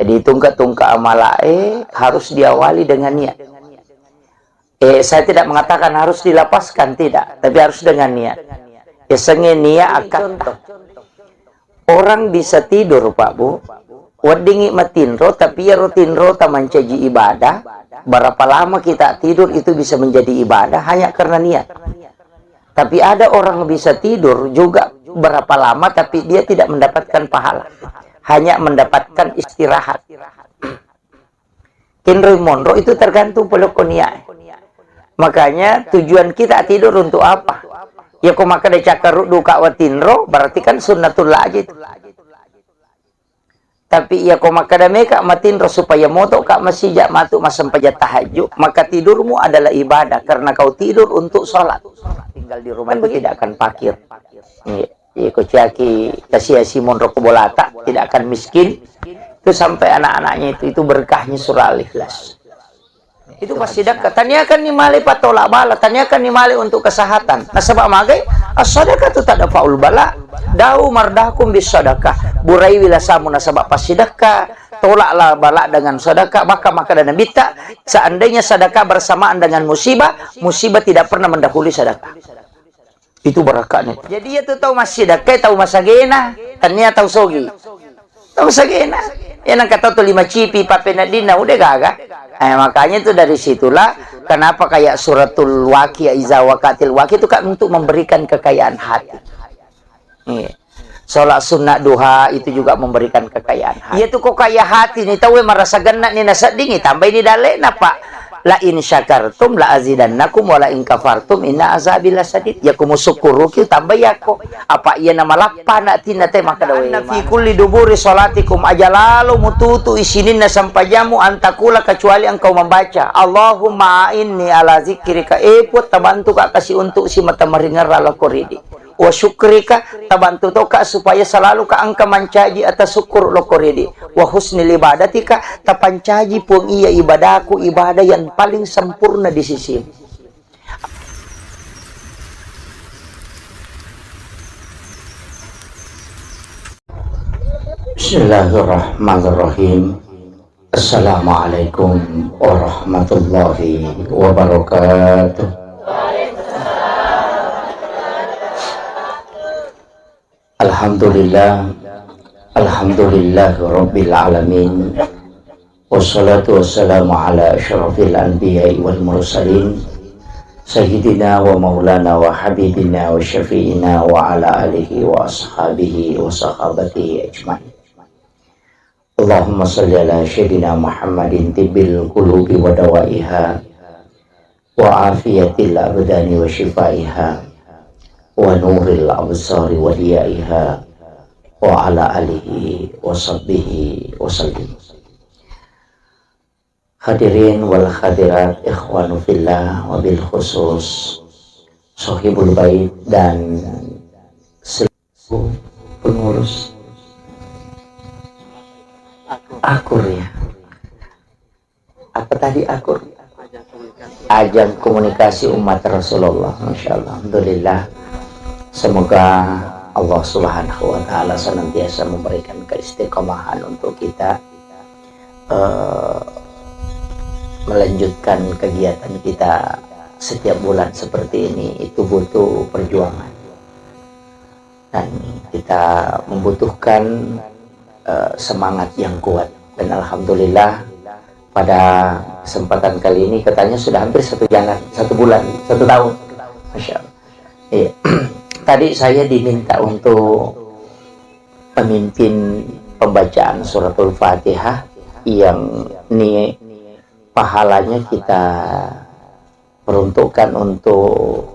Jadi tungkak-tungkak amala harus diawali dengan niat. Saya tidak mengatakan harus dilapaskan, tidak, tapi harus dengan niat. Sengit niat akan orang bisa tidur Pak Bu, wadingi matinro, tapi ya rutinro taman caji ibadah. Berapa lama kita tidur itu bisa menjadi ibadah hanya karena niat. Tapi ada orang bisa tidur juga berapa lama tapi dia tidak mendapatkan pahala, hanya mendapatkan istirahat. Kinroy monro itu tergantung pelokonia. Makanya tujuan kita tidur untuk apa? Ya kok maka de cakar duka watinro berarti kan sunnatullah aja itu. Tapi ya kok maka de meka matinro supaya moto kak masijak matu masam pajat tahajud, maka tidurmu adalah ibadah karena kau tidur untuk sholat. Tinggal di rumah itu tidak akan fakir. Ya kok ciaki kasiasi monro kebolata tidak akan miskin. Itu sampai anak-anaknya itu berkahnya surah Al-Ikhlas. Itu pasti dekat. Tanyakan ni mali patolak bala, tanyakan ni mali untuk kesehatan. Nah sebab magai as-sadaqah tu tak ada faul bala. Dau mardakum bis sadaqah. Burai wila samu nasabak pas sedekah, tolaklah bala dengan sedekah, maka dan bita. Seandainya sedekah bersamaan dengan musibah, musibah tidak pernah mendahului sedekah. Itu berakatnya. Jadi ya tu tahu masih sedekah, tahu masagena, tanya tahu sogi. Tahu sagena. Ya nang kata tu 5 cipi papenadina udah gagah. Makanya itu dari situlah kenapa kayak suratul Waqiah iza waqatil waqiah itu kan untuk memberikan kekayaan hati. Salat sunnah duha itu juga memberikan kekayaan hati. Iya tuh kok kaya hati nih tahu merasa genat nih nasa dingin tambah ini dalena Pak. La in syakartum la azidannakum wa la in kafartum inna azabi lasadid. Ya kumu syukuru ki tambah ya kok. Apa iya nama lapana tina teh maka dawe. Fi kulli duburi salatikum ajalalu mututu isinin sampai jamu antakula kecuali engkau membaca Allahumma inni ala zikrika put tabantu kak kasih untuk si mata meringar ala koridi. Wa syukrika tabantu toka supaya selalu ka angka mancaji atas syukur lo koridi. Wa husnil ibadatika tapancaji pun iya ibadahku ibadah yang paling sempurna di sisi. Bismillahirrahmanirrahim. Assalamualaikum warahmatullahi wabarakatuh. Alhamdulillah, alhamdulillah rabbil alamin. Wassalatu wassalamu ala asyrafil anbiya'i wal mursalin sayyidina wa maulana wa habibina wa syafi'ina wa ala alihi wa ashabihi wa sahabatihi ajma'in. Allahumma salli ala sayyidina Muhammadin tibbil qulubi wa dawaiha wa afiyatil abdani wa shifaiha wa nuril absari wa diyaiha wa ala alihi wa sahbihi wa sallim. Hadirin wal hadirat ikhwanu fillah wa bil khusus sahibul bait dan seluruh pengurus akur ya. Apa tadi akur? Ajang komunikasi umat Rasulullah. Masya Allah. Alhamdulillah. Semoga Allah Subhanahu wa Ta'ala senantiasa memberikan keistiqomahan untuk kita melanjutkan kegiatan kita setiap bulan seperti ini. Itu butuh perjuangan dan kita membutuhkan semangat yang kuat. Dan alhamdulillah pada kesempatan kali ini katanya sudah hampir 1 bulan, 1 tahun. Masya Allah. Iya. Tadi saya diminta untuk pemimpin pembacaan suratul Fatihah yang ini pahalanya kita peruntukkan untuk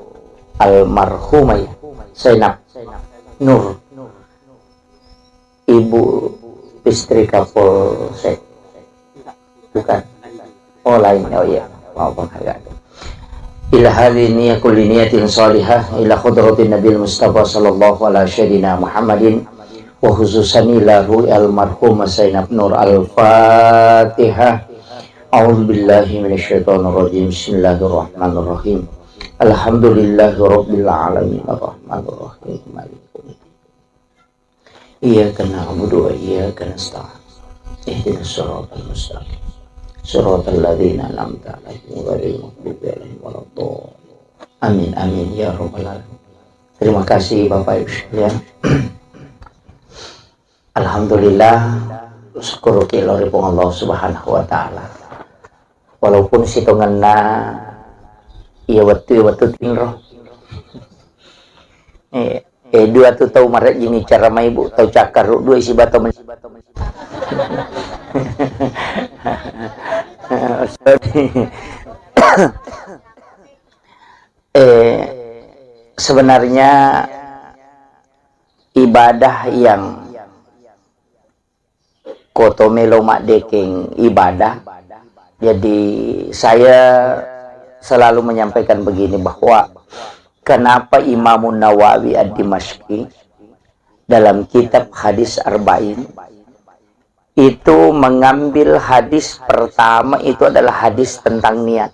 almarhumah ya, Zainab Nur, Ibu istri Kapolsek. Bukan. Oh lain. Oh iya. Maaf agak. Ila hadini kulli niyatin salihah ila khudratin nabil mustafa sallallahu ala syadina Muhammadin wa khususan ila ru'al marhum Zainab Nur. Al-Fatihah. A'udzu billahi minasyaitonir rajim. Bismillahirrahmanirrahim. Alhamdulillahi rabbil alamin arrahmanir rahim maliki yaumiddin. Iyyaka na'budu wa iyyaka nasta'in. ihdinas siratal mustaqim siratal ladzina an'amta 'alaihim ghairil maghdubi 'alaihim waladdallin. Amin amin ya rabbal alamin. Terima kasih Bapak Ibu sekalian. Alhamdulillah, syukur kiloripun Allah Subhanahu wa taala. Walaupun situnganna iya watu tinro. Dua tu tahu maret jini cara mai bu tahu cakar dua isi batu sebenarnya ibadah yang kotomelo mak dekeng ibadah. Jadi saya selalu menyampaikan begini, bahwa kenapa Imam Nawawi Ad-Dimashqi dalam kitab Hadis Arba'in itu mengambil hadis pertama itu adalah hadis tentang niat.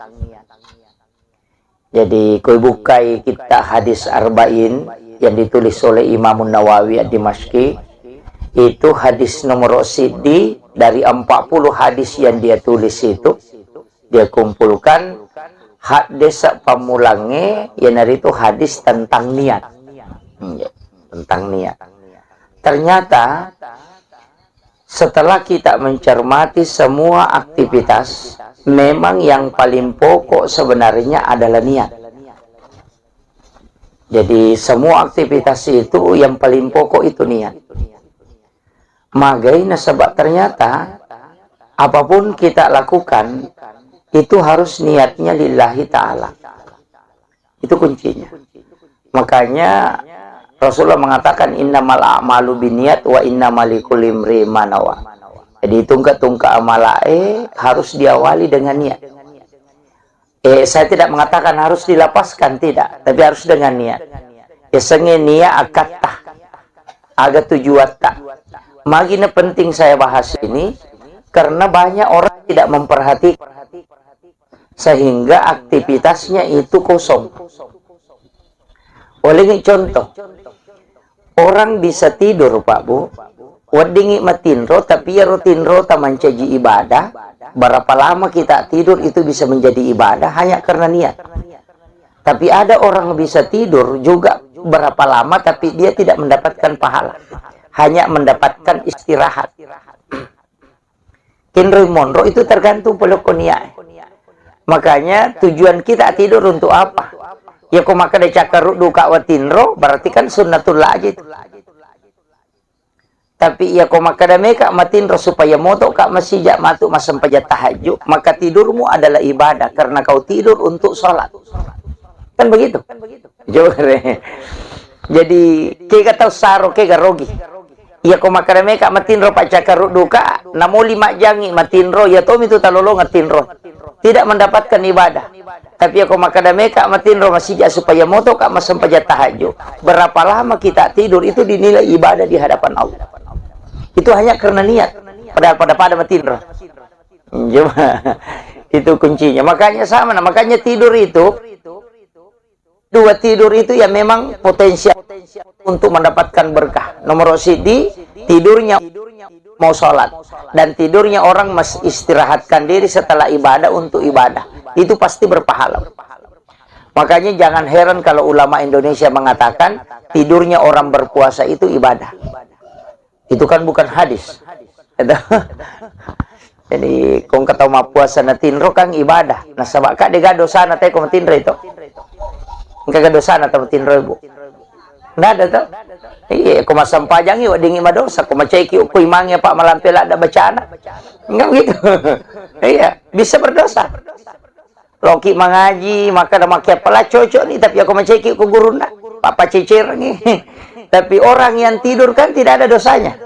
Jadi kau bukai kita Hadis Arba'in yang ditulis oleh Imam Nawawi Ad-Dimashqi, itu hadis nomor sidi dari 40 hadis yang dia tulis itu, dia kumpulkan hadis pamulangnya yang dari itu hadis tentang niat. Tentang niat. Ternyata setelah kita mencermati semua aktivitas, memang yang paling pokok sebenarnya adalah niat. Jadi semua aktivitas itu yang paling pokok itu niat. Magaina sebab ternyata apapun kita lakukan itu harus niatnya lillahi ta'ala. Itu kuncinya. Makanya Rasulullah mengatakan innamal a'malu binniyat wa innamal likulli imri'in ma nawa. Jadi tungka-tungka amalae harus diawali dengan niat. Saya tidak mengatakan harus dilapaskan, tidak, tapi harus dengan niat. Esenge niat akatah aga tujuan tak. Magina penting saya bahas ini karena banyak orang tidak memperhatikan sehingga aktivitasnya itu kosong. Oleh contoh, orang bisa tidur Pak Bu, wadingi matinro tapi ya rutinro taman caji ibadah. Berapa lama kita tidur itu bisa menjadi ibadah hanya karena niat. Tapi ada orang bisa tidur juga berapa lama tapi dia tidak mendapatkan pahala, hanya mendapatkan istirahat. Kinroy monro itu tergantung pelokonia. Makanya tujuan kita tidur untuk apa? Ya kok maka de cakar duka watinro berarti kan sunnatullah aja itu. Tapi ya kok maka meka matinro supaya moto kak masijak matu masam pajat tahajud, maka tidurmu adalah ibadah karena kau tidur untuk sholat. Kan begitu? Jadi kega tahu saro kega rogi. Ya kok maka meka matinro pacakar duka namo 5 jangi matinro ya tom itu talolo ngatinro. Tidak mendapatkan ibadah. Tapi aku makadame kak matinro masijak supaya moto kak masam pajat tahajud. Berapa lama kita tidur itu dinilai ibadah di hadapan Allah. Itu hanya karena niat. Padahal pada matinro. Itu kuncinya. Makanya sama. Makanya tidur itu, dua tidur itu ya memang potensial untuk mendapatkan berkah. Nomor sidi tidurnya mau sholat, dan tidurnya orang istirahatkan diri setelah ibadah untuk ibadah, itu pasti berpahala. Makanya jangan heran kalau ulama Indonesia mengatakan tidurnya orang berpuasa itu ibadah. Itu kan bukan hadis. Jadi kong kata ma puasa na tinro kang ibadah. Nah sabak ka dega dosa na tay kong tinro itu. Kagak dosa na tayo tinro ibu. Nggak ada tuh. Iya, kung masampajang yun, dingi madosa. Kung macayki ukoy mangya pa malampila ada bacana. Enggak begitu. Iya, bisa berdosa. Loki mengaji, maka ada makia pala cocok nih. Tapi aku macayki ukoy guru na. Papa cicir nih. Tapi orang yang tidur kan tidak ada dosanya.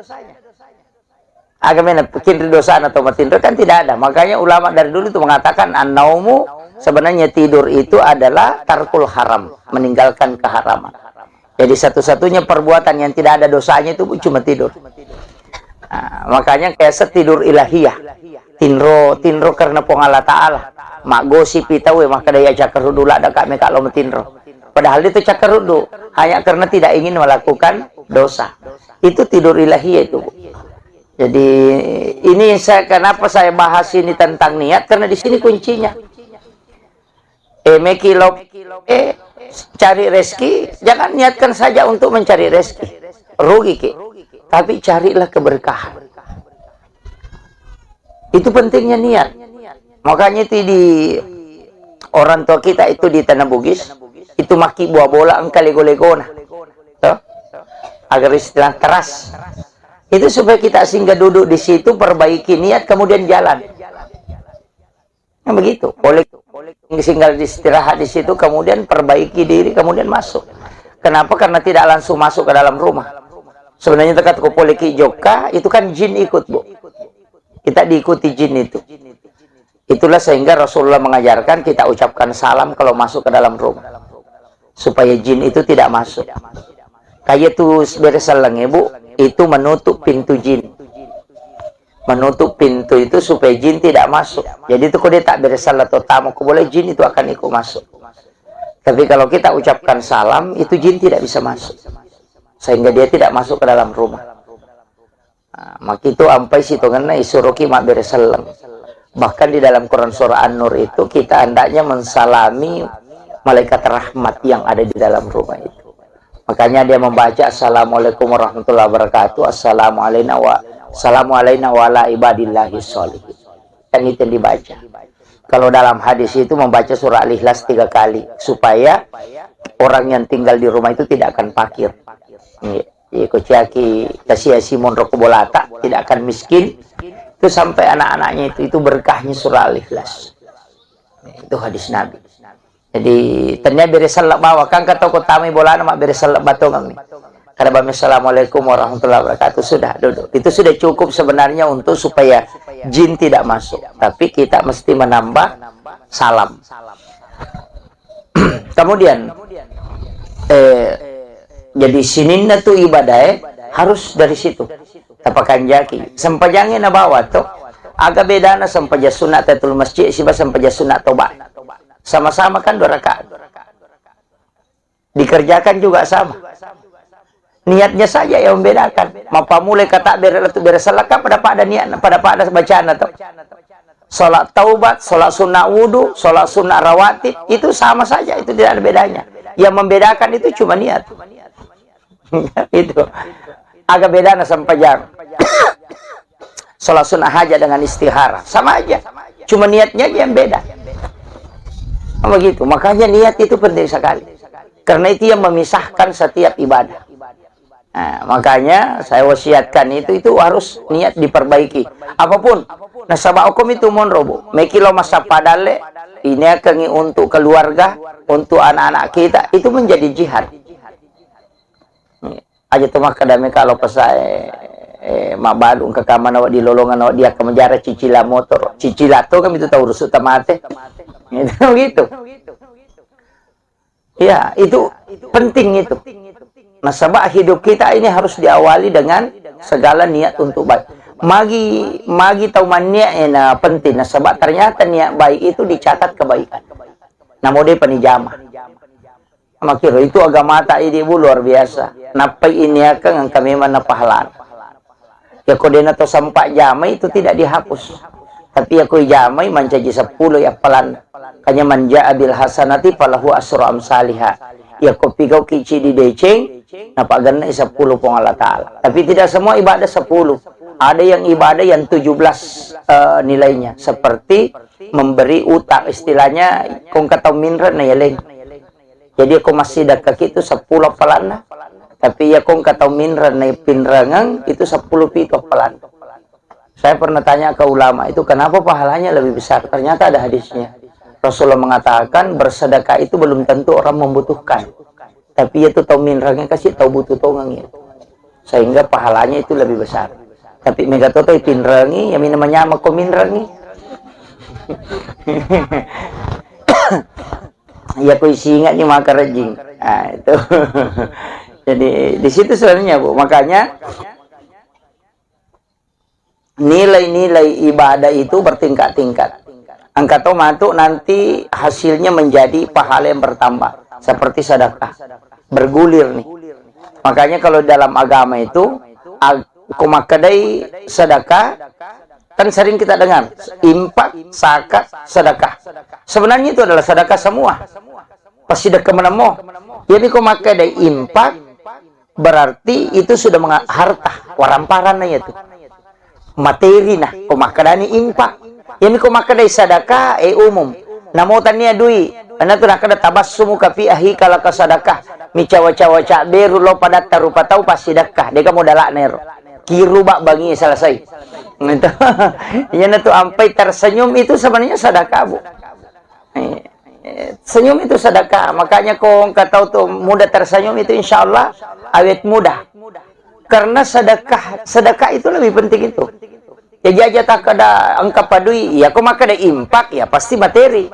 Agamanya bikin dosa atau matinro kan tidak ada. Makanya ulama dari dulu itu mengatakan an-naumu, sebenarnya tidur itu adalah tarkul haram, meninggalkan keharaman. Jadi satu-satunya perbuatan yang tidak ada dosanya itu cuma tidur. Nah, makanya kayak setidur ilahiyah. Tinro karena pengala ta'ala. Mak gosip itawe maka daya cakarudu ada kami kalau metinro. Padahal itu cakarudu hanya karena tidak ingin melakukan dosa. Itu tidur ilahiyah itu. Jadi ini kenapa saya bahas ini tentang niat, karena di sini kuncinya. Mekilop, cari rezeki, jangan niatkan saja untuk mencari rezeki, rugi ke. Tapi carilah keberkahan. Itu pentingnya niat. Makanya itu di orang tua kita itu di Tanah Bugis, itu maki buah bola engkau lego-legona. Agar istilah teras. Itu supaya kita singgah duduk di situ, perbaiki niat, kemudian jalan. Nah, begitu. Oleh singgah istirahat di situ, kemudian perbaiki diri, kemudian masuk. Kenapa? Karena tidak langsung masuk ke dalam rumah. Sebenarnya dekat Kopoleki Joka, itu kan jin ikut, Bu. Kita diikuti jin itu. Itulah sehingga Rasulullah mengajarkan kita ucapkan salam kalau masuk ke dalam rumah. Supaya jin itu tidak masuk. Kayak itu beresalang, Bu, itu menutup pintu jin. Menutup pintu itu supaya jin tidak masuk. Jadi itu kalau dia tak beresalah atau tamu, boleh jin itu akan ikut masuk. Tapi kalau kita ucapkan salam, itu jin tidak bisa masuk. Sehingga dia tidak masuk ke dalam rumah. Nah, maka itu ampai situ karena isuruki mak beresalang. Bahkan di dalam Quran surah An-Nur itu kita hendaknya mensalami malaikat rahmat yang ada di dalam rumah itu. Makanya dia membaca Assalamualaikum warahmatullahi wabarakatuh, Assalamualaikum wa ala ibadillahi sholihin. Kan itu yang dibaca. Kalau dalam hadis itu membaca surah Al-Ikhlas 3 kali supaya orang yang tinggal di rumah itu tidak akan fakir. Kuciaki kasih Simon Rokobolata tidak akan miskin. Itu sampai anak-anaknya itu berkahnya surah Al-Ikhlas. Itu hadis Nabi. Jadi ternyata beresalak bawa kan kata kotami bola nama beresalak batongang nih. Karena Assalamualaikum warahmatullahi wabarakatuh, sudah duduk. Itu sudah cukup sebenarnya untuk supaya jin tidak masuk. Tapi kita mesti menambah salam. Kemudian jadi sininna tuh ibadah harus dari situ. Tapakan jaki. Sempajangin na bawa tuh agak beda na sampaja sunat tatul masjid siba sampaja sunat tobat. Sama-sama kan 2 rakaat. Dikerjakan juga sama. Niatnya saja yang membedakan. Mapa mulai kata beresalaka pada niat, pada bacaan atau salat taubat, salat sunnah wudu, salat sunnah rawatib, itu sama saja, itu tidak ada bedanya. Yang membedakan itu cuma niat. Itu agak beda sampai jam. Salat sunnah hajat dengan istihara sama aja. Cuma niatnya aja yang beda. Begitu. Makanya niat itu penting sekali. Karena itu yang memisahkan setiap ibadah. Nah, makanya saya wasiatkan itu harus niat diperbaiki. Apapun. Nah, sabak hukum itu monrobo. Mekilo masa padale ini akan untuk keluarga, untuk anak-anak kita itu menjadi jihad. Aja tuh maka dami kalau pesai mabadung ke kamar awak di lolongan awak dia akan menjara cicila motor. Cicila tuh kan itu tahu rusuk tamate. Gitu. Ya, itu penting itu. Nah, sebab hidup kita ini harus diawali dengan segala niat untuk baik. Magi tahu niat yang penting. Nah, sebab ternyata niat baik itu dicatat kebaikan. Nah, mode penijamah. Makiro itu agama tak ini luar biasa. Napai ini akan kami mana pahala. Ya kodena to sampai jamai itu tidak dihapus. Tapi aku jamai mencaji 10 ya pelan. Kanya manja abil hasanati falahu asru amsalihha. Ya kopigau kici di deceng, napa ganna 10 pong Allah Ta'ala. Tapi tidak semua ibadah 10. Ada yang ibadah yang 17 nilainya. Seperti memberi utang, istilahnya kong kata minran na yaleng. Jadi aku masih dak kaki itu 10 pelan. Tapi ya kong kata minran na pinrangang itu 10 pito pelan. Saya pernah tanya ke ulama itu kenapa pahalanya lebih besar. Ternyata ada hadisnya. Rasulullah mengatakan bersedekah itu belum tentu orang membutuhkan. Tapi itu tahu minrangnya kasih tahu butuh tongangnya. Sehingga pahalanya itu lebih besar. Tapi megatoto itu minrangi, yang namanya sama minrangi. Ya aku ingat ni maka rejing. Nah, itu. Jadi di situ sebenarnya Bu. Makanya nilai-nilai ibadah itu bertingkat-tingkat. Angka tomato nanti hasilnya menjadi pahala yang bertambah. Seperti sedekah. Bergulir nih. Makanya kalau dalam agama itu kumakadai sedekah, kan sering kita dengar infak, zakat, sedekah. Sebenarnya itu adalah sedekah semua. Pasti sedekah menemu. Jadi kumakadai infak berarti itu sudah harta, waramparannya itu. Materi nah, kumakadani infak. Ini kumakadai sedekah umum. Namutannya duit. Ana tu nak kada tabassumu ka fi ahika laka sedekah. Mi cawa-cawa beru lo pada tarupa tahu pas sedekah. Dia kamu dalak ner. Kiru bak bangi selesai. Itu. Yana tu ampai tersenyum itu sebenarnya sedekah, Bu. Senyum itu sedekah. Makanya kau tahu tuh mudah tersenyum itu insyaallah awet mudah. Karena sedekah itu lebih penting itu. Ya jaja tak ada angka padui, ya kau maka ada impak ya pasti materi.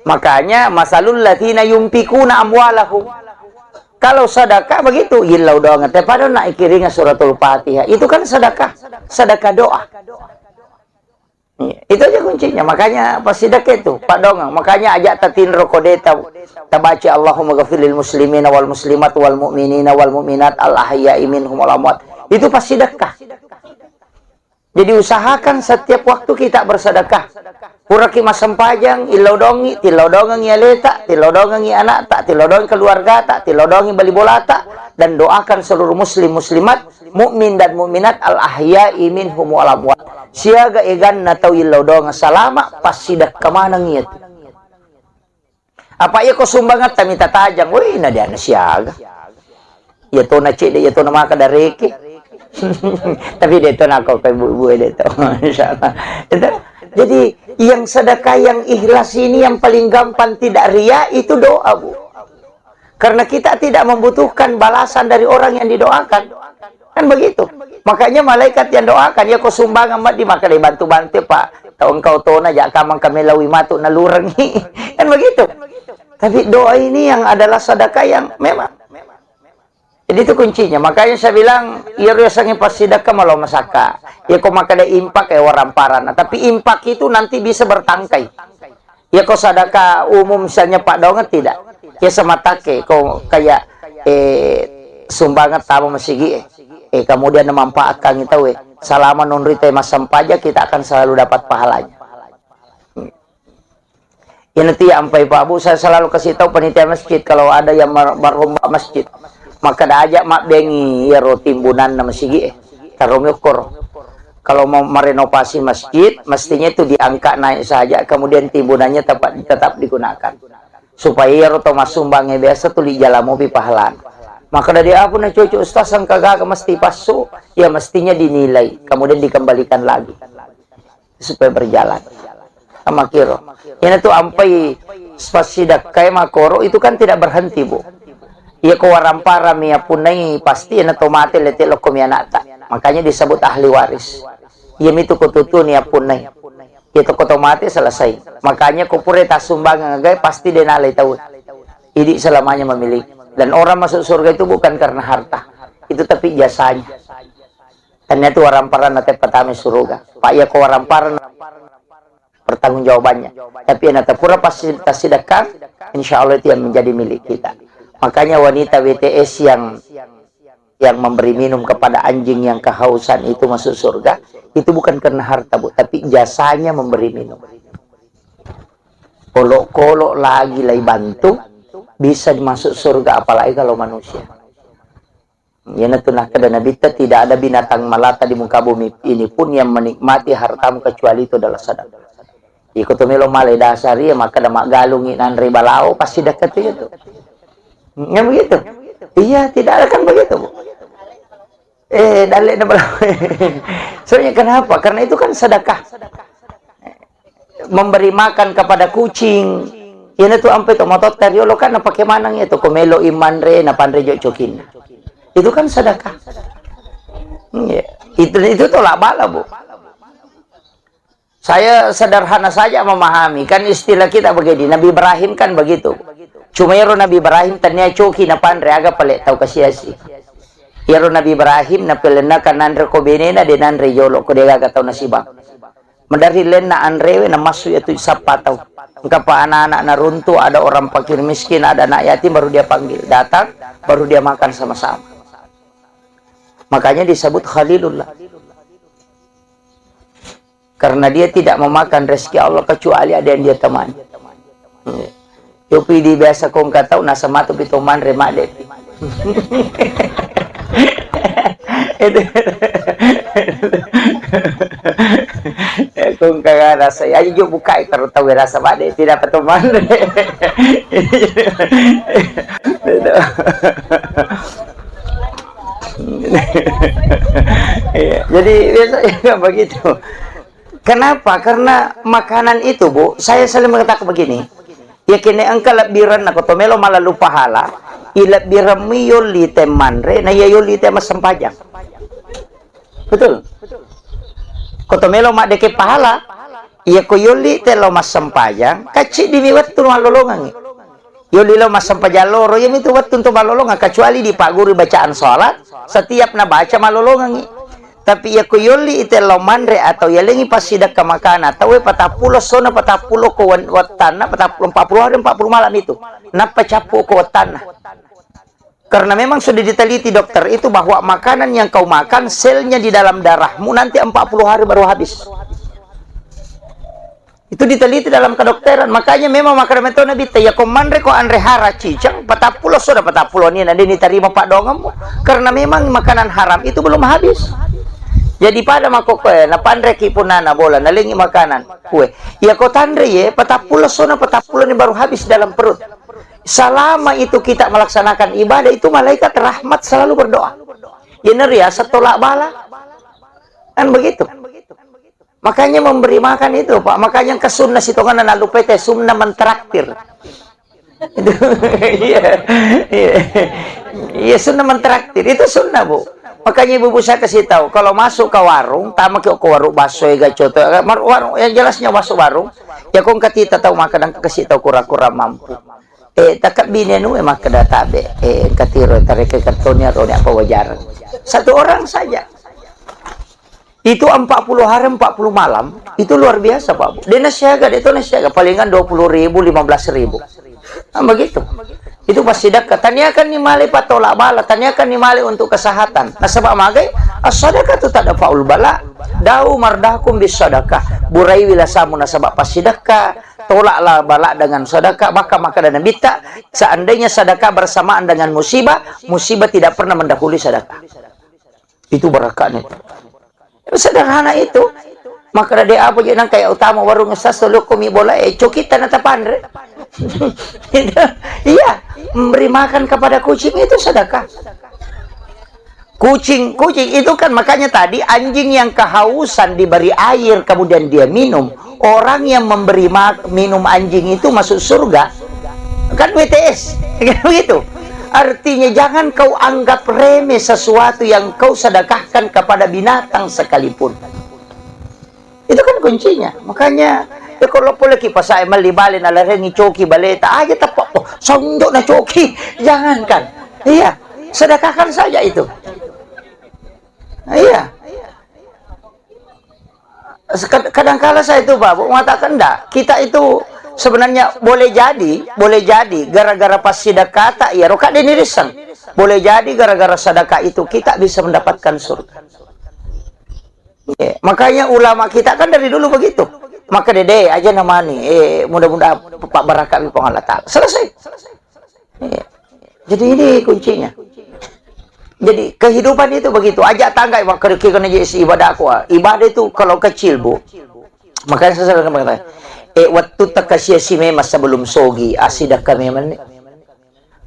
Makanya masalul latina yumpikuna amwalahum. Kalau sedekah begitu, ilau doang teh pada nak ikiringa suratul Fatihah. Itu kan sedekah doa. Itu aja kuncinya. Makanya pas sedekah itu, Pak Dong. Makanya ajak tatin rokodeta tabaca Allahumma ghafirlil muslimina wal muslimat wal mu'minina wal mu'minat al ahya'i minhum wal amwat. Itu pas sedekah. Jadi usahakan setiap waktu kita bersedekah. Puraki masam pajang, ilodongi, tilodongi aleta, tilodongi anak tak, tilodongi keluarga tak, tilodongi bali bola tak, dan doakan seluruh muslim muslimat, mukmin dan mukminat al ahya'i minhum wal amwat. Siaga egan natau ilodonga salama pas sidak kemana ngiat. Apa ya kau sumbangat ta minta tajang, woi na dia na siaga. Ya to na cik dia to na maka dareke. Tapi dia to na kau kai bu dia to. Insyaallah. Jadi yang sedekah yang ikhlas ini yang paling gampang tidak ria itu doa, Bu. Karena kita tidak membutuhkan balasan dari orang yang didoakan. Kan begitu. Makanya malaikat yang doakan ya kau sumbang amat di maka dibantu-bantu Pak. Tahu engkau tona jak kamang kami lawi matu nalurengi. Kan begitu. Tapi doa ini yang adalah sedekah yang memang. Jadi itu kuncinya. Makanya saya bilang, ya rasanya pas sedekah malah masaka. Ya kau maka ada impak ya waramparan. Tapi impak itu nanti bisa bertangkai. Ya kau sedekah umum misalnya Pak Donget tidak. Ya sematake kau kayak sumbangan tamu masigi. Kemudian memanfaatkan itu salaman non rite masam pajak kita akan selalu dapat pahalanya. Ya nanti sampai Pak Bu saya selalu kasih tahu panitia masjid kalau ada yang berlomba masjid. Maka dah ajak mak bengi ya timbunan nama sigi tarom yukur. Kalau mau merenovasi masjid mestinya itu diangkat naik saja kemudian timbunannya tetap digunakan supaya ya roto sumbangnya biasa tuh di jalan mobil pahalan. Maka dari apa nak cucu ustaz yang kagak mesti pasu ya mestinya dinilai kemudian dikembalikan lagi supaya berjalan. Sama kiro. Ini tuh ampai spasidak kayak makoro itu kan tidak berhenti, Bu. Ya ko warampara miya punay pasti na tomate lete lo kumianata. Makanya disebut ahli waris. Ya mitu kututu niya punay. Itu ko tomate selesai. Makanya ko pure tasumbangan ngagay pasti denalay tahu. Hindi selamanya memiliki. Dan orang masuk surga itu bukan karena harta. Itu tapi jasanya. Tanya itu warampara na te patami surga. Pak ya ko warampara pertanggungjawabannya. Tapi nata pura pasti sedekah, insyaallah itu yang menjadi milik kita. Makanya wanita WTS yang memberi minum kepada anjing yang kehausan itu masuk surga, itu bukan karena harta, Bu, tapi jasanya memberi minum. Kolok-kolok lagi lagi bantu, bisa masuk surga, apalagi kalau manusia. Ya natunah kada Nabi tidak ada binatang melata di muka bumi ini pun yang menikmati hartamu kecuali itu adalah sedekah. Ikutumelo malay dasari maka damak galungin nanri balao pasti dekat itu. Ya begitu. Iya, tidak ada kan begitu, Bu. Dalek na balao. Soalnya kenapa? Karena itu kan sedekah. Memberi makan kepada kucing. Yan itu ampe to motot teriolo kan pakai manang itu kumelo imanre na panrejo cokin. Itu kan sedekah. Ya. Itu tolak bala, Bu. Saya sederhana saja memahami, kan istilah kita begini, Nabi Ibrahim kan begitu. Cuma yaro Nabi Ibrahim tanya coki na pandre aga pale tau kasiasi. Yaro Nabi Ibrahim na pelena kan nandre ko benena de nandre yolo ko de aga tau nasibang. Mendari len na andrewe na masu itu sapa tau. Engka pa anak-anak na runtuh, ada orang fakir miskin, ada anak yatim baru dia panggil, datang baru dia makan sama-sama. Makanya disebut Khalilullah. Karena dia tidak memakan rezeki Allah kecuali ada yang dia temani. Yopi di biasa kong katau nasa matu pitoman remade. Kung kagak rasa ayo jo buka taruh tahu rasa bade tidak peteman. Jadi biasanya begitu. Kenapa? Karena makanan itu, Bu, saya selalu mengatakan begini. Ya kini angka labiran na kotomelo malalu pahala, ilabiran mi yoli temanre na yoli tema sempajang. Betul. Kotomelo mak deke pahala, iya ko yoli telo mas sempajang, kacik dimiwat tu malolongan. Yoli lo mas sempajang loro, ya itu waktu untuk malolongan kecuali di Pak Guru bacaan sholat, setiap na baca malolongan. Tapi ya kuyoli ite lomandre atau ya lengi pasidak ke makanan atau patapulo sona patapulo ko watana patapulo 40 hari 40 malam itu napa capu ko watana. Karena memang sudah diteliti dokter itu bahwa makanan yang kau makan selnya di dalam darahmu nanti 40 hari baru habis. Itu diteliti dalam kedokteran. Makanya memang makanan itu nabi ya komandre ko andre hara cicang patapulo soda patapulo ni nanti diterima Pak Dongam karena memang makanan haram itu belum habis. Jadi pada mako kue na pandre kipunana bola nalingi makanan kue ya ko tandre ye patapulo sona patapulo ni baru habis dalam perut. Selama itu kita melaksanakan ibadah itu malaikat rahmat selalu berdoa. Ya neriasa tolak bala kan begitu. Makanya memberi makan itu Pak, makanya ke sunnah situ kan nalu PT sunnah mentraktir. Itu iya sunnah mentraktir itu sunnah Bu. Makanya ibu saya kasih tahu kalau masuk ke warung tamak ke warung bakso ya coto warung yang jelasnya masuk warung ya kong katita tahu makan kasih tahu kura-kura mampu takak binenu emang kedatabe katiro tarik kartonnya atau apa wajar satu orang saja itu 40 hari 40 malam itu luar biasa Pak Bu. Dia nasiaga itu nasiaga palingan 20.000 15.000 nah, begitu. Itu pasti dekat. Tanyakan ni mali patolak bala, tanyakan ni mali untuk kesehatan. Nah sebab magai, as-sadaqah tu tak ada faul bala. Dau mardakum bis sadaqah. Burai wila samu na sebab pasti dekat. Tolaklah bala dengan sedekah, maka dan bita. Seandainya sedekah bersamaan dengan musibah, musibah tidak pernah mendahului sedekah. Itu berkahnya. Sederhana itu. Maka dia apa je nang kaya utama warung sasolo kumi bola cokita na tapandre. Iya, memberi makan kepada kucing itu sedekah. Kucing itu kan makanya tadi anjing yang kehausan diberi air kemudian dia minum. Orang yang memberi minum anjing itu masuk surga. Kan WTS, kan begitu. Artinya jangan kau anggap remeh sesuatu yang kau sedekahkan kepada binatang sekalipun. Itu kan kuncinya. Makanya ya kalau boleh kita saya melibalin ala rengi coki baleta aja tapak oh sondok na coki jangankan. Iya, sedekahkan saja itu. Iya. Kadang-kala saya itu Pak mengatakan enggak, kita itu sebenarnya boleh jadi gara-gara pas sedekah tak ya roka denirisan. Boleh jadi gara-gara sedekah itu kita bisa mendapatkan surga. Ya, makanya ulama kita kan dari dulu begitu. Maka dede aja namanya mudah-mudahan Pak Barakat di Allah Ta'ala. Selesai. Ya. Jadi ini kuncinya. Jadi kehidupan itu begitu. Ajak tangga kena jadi ibadah aku. Ibadah itu kalau kecil Bu. Makanya saya selalu mengatakan waktu takasya si memang sebelum sogi asidak kami mana.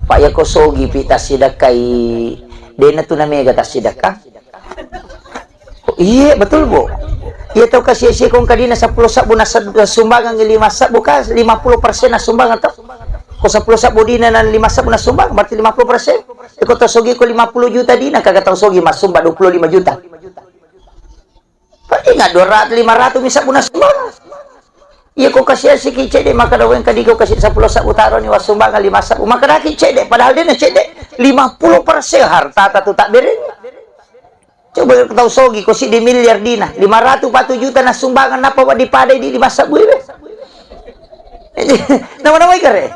Pak ya ko sogi pita sidakai dena tu namanya kata sidakah. Iya betul Bu. Iya tahu kasih kong kadina 10 sabu na sumbangan 5 sabu ka 50% na sumbangan tau. Ko 10 sabu dina na 5 sabu na sumbang berarti 50%. Iko sogi ko 50 juta dina kagak tahu sogi mas sumba 25 juta. Pati nga 200 500 misa bu na sumbang. Iya ko kasih si kicede maka daw yang kadigo kasih 10 sabu taro ni was sumbangan 5 sabu maka dah kicede padahal dia na cede 50% harta tu tak bering. Coba tahu sogi ko si di miliar dina 540 juta na sumbangan apa wa dipadai di masa buibe. Nama-nama ikare.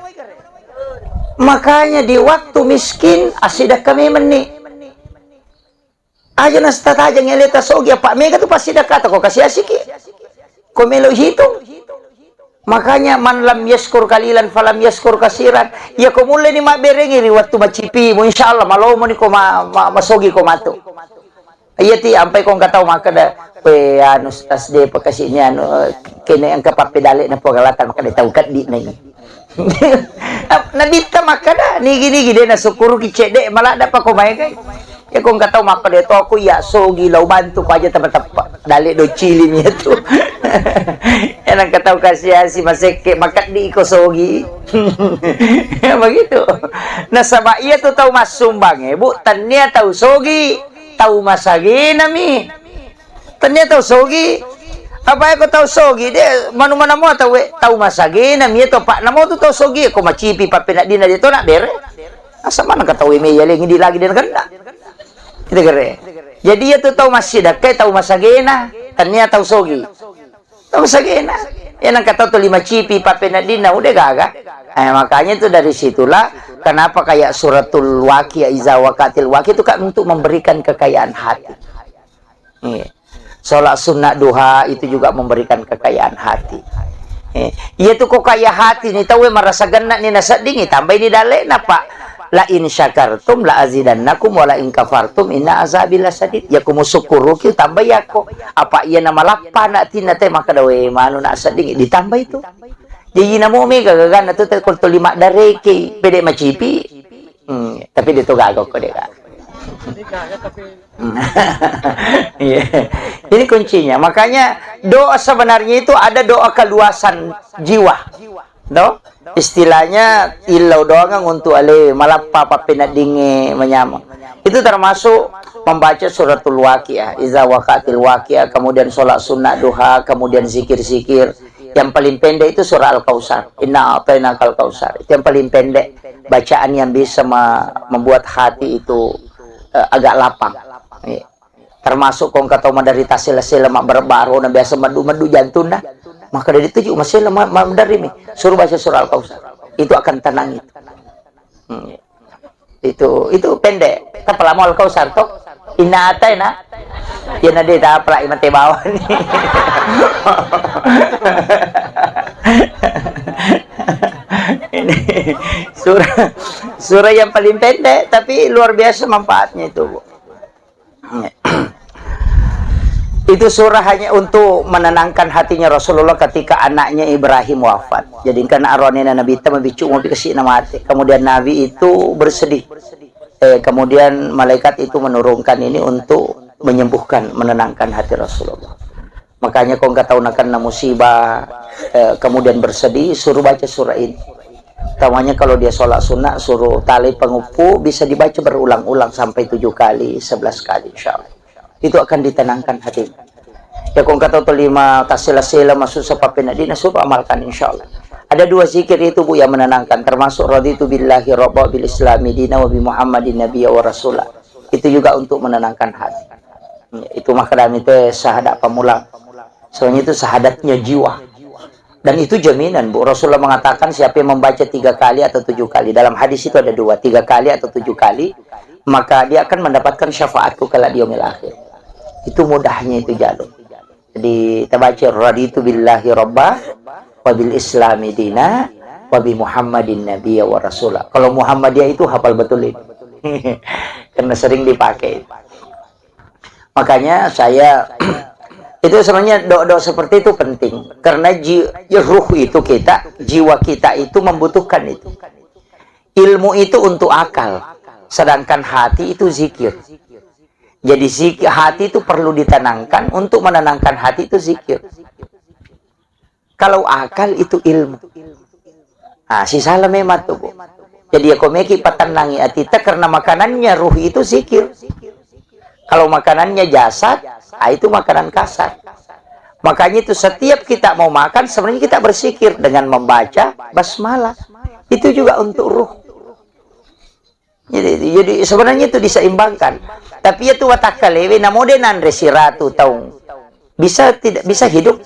Makanya di waktu miskin asidak kami meni. Aja na sa tataja ngeleta sogi apa mega tu pasti dah kata ko kasih asik. Ko melo hitung. Makanya man lam yaskur kalilan falam yaskur kasiran. Ya ko mulai ni maberengi waktu macipi mo insyaallah malo mo ni ko masogi ko mato. Iya ti ampai ko ngatau maka da pe anu tas de pakasihnya anu kene ang kapapedali na pagalatan maka tahu kat di na ini. Nabita maka da ni gini gide na sukuru ki cede malah da pa ko may kay. Ya kung kataw maka dito ako ya sogi law bantu ko aja tepat-tepat dali do chili niya to. Yan ang kataw kasi si maseke makat di ko sogi. Begitu. Nasa iya to taw masumbang bu tanya taw sogi taw masagi nami. Tanya taw sogi apa ko taw sogi de manu-mana mo taw masagi nami to pak namo to taw sogi ko macipi pa pinadina dito na bere. Asa man kataw may yaling hindi lagi din ganda. Itu kere. Jadi ya tuh tahu masih dekat tahu masagena, tanya tahu sogi. Tahu masagena. Yang nak kata tuh 5 cipi papenadina udah gagak. Makanya tuh dari situlah kenapa kayak suratul Waqiah iza waqatil waqiah itu kan untuk memberikan kekayaan hati. Salat sunat duha itu juga memberikan kekayaan hati. Iya tuh kok kaya hati nih tahu merasa genak nih nasa dingin tambah ini dalena pak. La in syakartum la azidannakum wa la in kafartum inna azabi lasadid. Ya kumu syukuru ki tambah ya ko. Apa iya nama lapana tina teh maka dawe manu na sading ditambah itu. Jadi namo me gagagan atu teh kulto 5 dareke pede macipi. Tapi dito gagok ko deka. Ini kuncinya. Makanya doa sebenarnya itu ada doa keluasan jiwa. No? Istilahnya ilau doang untuk ale malapa papinadinge menyama. Itu termasuk membaca suratul Waqiah, iza waqatil waqiah, kemudian sholat sunat duha, kemudian zikir-zikir. Yang paling pendek itu surah Al-Kautsar. Inna a'tainakal kautsar. Itu yang paling pendek bacaan yang bisa membuat hati itu agak lapang. Termasuk kong kata dari tasil-tasil mak berbaru na biasa madu-madu jantung dah. Maka dari itu juga masih lemah dari ini. Suruh baca surah Al-Kautsar. Itu akan tenang itu. Itu pendek. Kan pelamu Al-Kautsar toh. Inna ataina. Ya nade dah pelak imate bawah ni. Ini surah yang paling pendek tapi luar biasa manfaatnya itu, Bu. Itu surah hanya untuk menenangkan hatinya Rasulullah ketika anaknya Ibrahim wafat. Jadi karena arwahnya Nabi itu membicu mau dikasih nama hati. Kemudian Nabi itu bersedih. Kemudian malaikat itu menurunkan ini untuk menyembuhkan, menenangkan hati Rasulullah. Makanya kau nggak tahu nak musibah, kemudian bersedih, suruh baca surah ini. Tamanya kalau dia sholat sunnah, suruh tali pengupu bisa dibaca berulang-ulang sampai 7 kali, 11 kali, insya Allah. Itu akan ditenangkan hati. Ya kau kata tu 5 tasila-sila masuk sepapin adina suruh amalkan insyaallah. Ada 2 zikir itu Bu yang menenangkan, termasuk raditu billahi rabba bil islami dina wa bi muhammadin nabiyya wa rasulah. Itu juga untuk menenangkan hati. Itu makadam itu syahadat pamulang. Soalnya itu syahadatnya jiwa. Dan itu jaminan Bu. Rasulullah mengatakan siapa yang membaca 3 kali atau 7 kali. Dalam hadis itu ada 2, 3 kali atau 7 kali, maka dia akan mendapatkan syafaatku kala di yaumil akhir. Itu mudahnya itu jalur. Jadi kita baca raditu billahi rabba wa bil islami dina wa bi muhammadin nabiyya wa rasulah. Kalau Muhammadiyah itu hafal betul ini. Karena sering dipakai. Makanya saya itu sebenarnya doa-doa seperti itu penting. Karena ruh itu kita, jiwa kita itu membutuhkan itu. Ilmu itu untuk akal. Sedangkan hati itu zikir. Jadi zikir, hati itu perlu ditenangkan. Untuk menenangkan hati itu zikir. Kalau akal itu ilmu. Nah, si salah memang tuh Bu. Jadi aku meki patenangi hati kita karena makanannya ruh itu zikir. Kalau makanannya jasad, itu makanan kasar. Makanya itu setiap kita mau makan sebenarnya kita berzikir dengan membaca basmalah. Itu juga untuk ruh. Jadi sebenarnya itu diseimbangkan. Tapi itu watakalewe namodenan resiratu taung. Bisa tidak bisa hidup.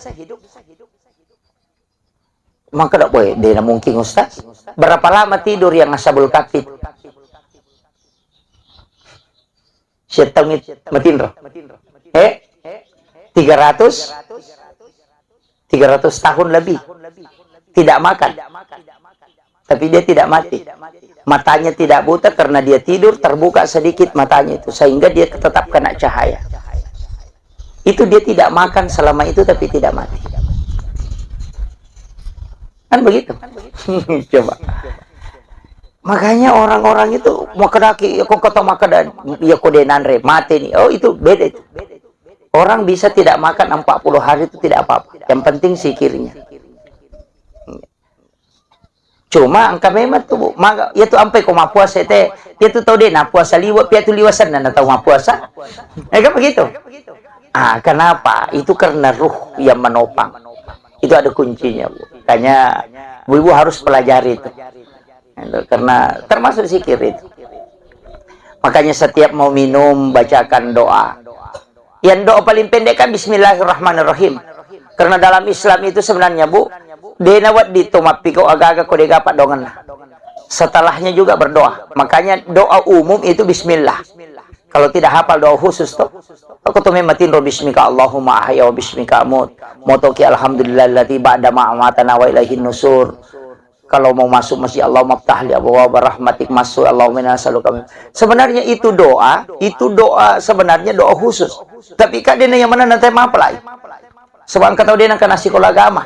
Maka tak boleh. Dia mungkin Ustaz. Berapa lama tidur yang ashabul kahfi? Syetang matinro. 300 tahun lebih tidak makan. Tapi dia tidak mati. Matanya tidak buta karena dia tidur, terbuka sedikit matanya itu sehingga dia tetap kena cahaya. Itu dia tidak makan selama itu tapi tidak mati. Kan begitu? Coba. Makanya orang-orang itu mau kedaki, kok kata makan ya kodenanre mati nih. Oh itu beda itu. Orang bisa tidak makan 40 hari itu tidak apa-apa. Yang penting sikirnya. Cuma angka memang tuh maka ya tuh sampai kau mau puasa teh, dia tuh tahu deh nah puasa liwat, dia tuh liwasan dan tahu mau puasa. Kan begitu. Kenapa? Itu karena ruh yang menopang. Itu ada kuncinya, Bu. Makanya ibu harus pelajari itu. Karena termasuk zikir itu. Makanya setiap mau minum bacakan doa. Yang doa paling pendek kan Bismillahirrahmanirrahim. Karena dalam Islam itu sebenarnya, Bu, denawat ditomapi kau agak-agak kau degapat dongan. Setelahnya juga berdoa. Makanya doa umum itu Bismillah. Kalau tidak hafal doa khusus tuh, aku tuh mematin roh bismika Allahumma ahya wa bismika amut. Motoki alhamdulillahilladzi ba'da ma'amatana wa ilaihin nusur. Kalau mau masuk masjid Allah maftah li abwaab rahmatik masuk Allahumma inna nas'aluka. Sebenarnya itu doa sebenarnya doa khusus. Tapi kadang yang mana nanti mapalai. Sebab kata dia nak nasi sekolah agama.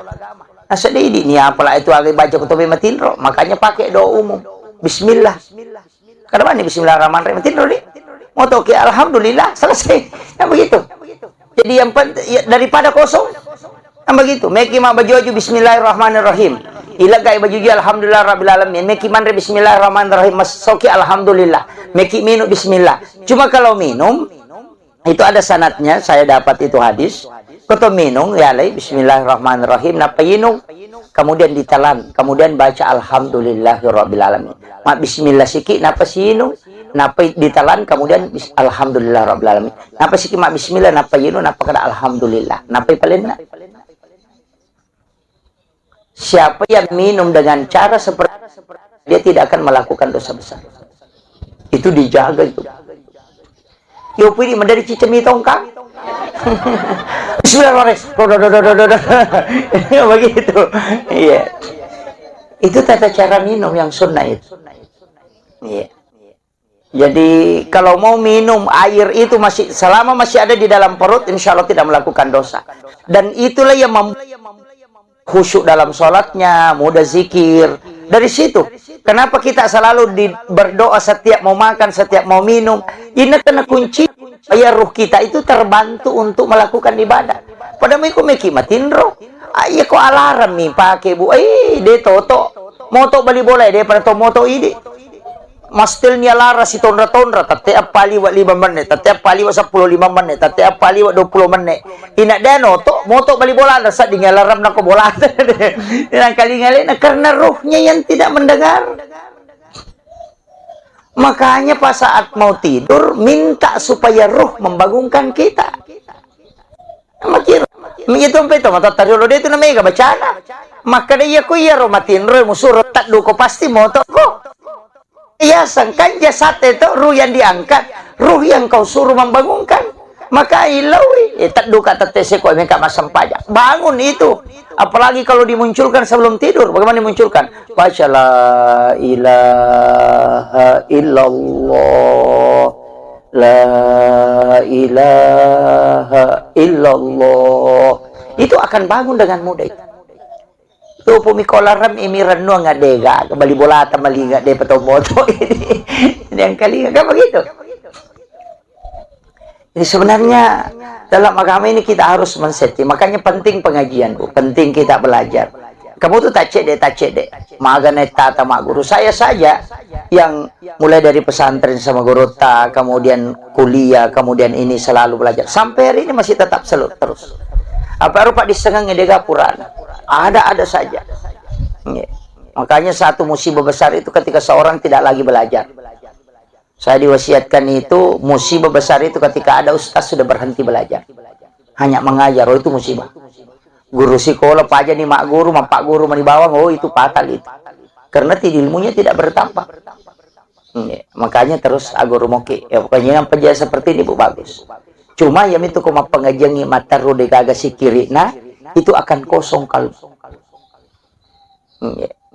Nah sedih ini apalah itu agak baca kutubi matinro, makanya pakai doa umum. Bismillah. Kenapa nih Bismillahirrahmanirrahim matinro nih? Mau toki alhamdulillah selesai. Kan begitu. Jadi yang ya, daripada kosong. Kan begitu. Meki mak baju Bismillahirrahmanirrahim. Ilagai baju alhamdulillah rabbil alamin. Meki manre Bismillahirrahmanirrahim masoki alhamdulillah. Meki minum bismillah. Cuma kalau minum itu ada sanatnya, saya dapat itu hadis. Kau minum ya lay Bismillahirrahmanirrahim napa yinung, kemudian ditelan, kemudian baca alhamdulillahirabbil alamin. Mak bismillah siki napa sinung, napa ditelan, kemudian alhamdulillahirabbil alamin. Napa siki mak bismillah napa yinung, napa kada alhamdulillah. Napa palenna? Siapa yang minum dengan cara seperti dia tidak akan melakukan dosa besar. Itu dijaga itu. Yo pilih menjadi cicemi tongkang. Bismillahirrahmanirrahim. Begitu. Iya. Itu tata cara minum yang sunnah itu. Iya. Jadi kalau mau minum air itu masih selama masih ada di dalam perut, insya Allah tidak melakukan dosa. Dan itulah yang khusyuk dalam sholatnya, mudah zikir. Dari situ. Kenapa kita selalu berdoa setiap mau makan, setiap mau minum? Ini kena kunci. Supaya ruh kita itu terbantu untuk melakukan ibadah. Padahal aku mekimatin roh. Ayo kok alarm nih pakai bu. Dia toto. Moto bali boleh dia pada to moto ini. Mastilnya laras si tonra-tonra. Tetiap pali wa 5 menit. Tetiap pali wa 15 menit. Tetiap pali wa 20 menit. Inak dia noto. Moto bali bola. Nasa di ngalaram na ko bola. Dan kali-kali karena ruhnya yang tidak mendengar. Makanya pas saat mau tidur minta supaya ruh membangunkan kita. Makir, begitu itu mata taruh dia itu namanya bacana. Maka dia ku ya romatin roh musuh tak duko pasti mau toko. Iya sangkan jasad itu ruh yang diangkat, ruh yang kau suruh membangunkan. Maka ilawi, tak duka tetese kau mereka masam pajak. Bangun itu. Apalagi kalau dimunculkan sebelum tidur. Bagaimana dimunculkan? Baca la ilaha illallah. La ilaha illallah. Itu akan bangun dengan mudah. Itu pumikolaram imiran nuang ngadega. Kembali bola atau mali nggak de moto ini. Yang kali nggak begitu. Jadi sebenarnya dalam agama ini kita harus men-setting. Makanya penting pengajian, Bu. Penting kita belajar. Kamu tuh tak cek deh. Maganeta sama guru. Saya saja yang mulai dari pesantren sama guru tak, kemudian kuliah, kemudian ini selalu belajar. Sampai hari ini masih tetap selalu terus. Apa rupa di setengah ngedega Quran. Ada saja. Makanya satu musibah besar itu ketika seorang tidak lagi belajar. Saya diwasiatkan itu musibah besar itu ketika ada ustaz sudah berhenti belajar. Hanya mengajar, oh itu musibah. Guru sekolah apa aja nih mak guru di bawah, oh itu fatal itu. Karena ilmunya tidak bertambah. Makanya terus agor moki. Ya pokoknya yang penjelasan seperti ini Bu bagus. Cuma yang itu kuma pengajengi mataru de gaga si kiri nah itu akan kosong kalau.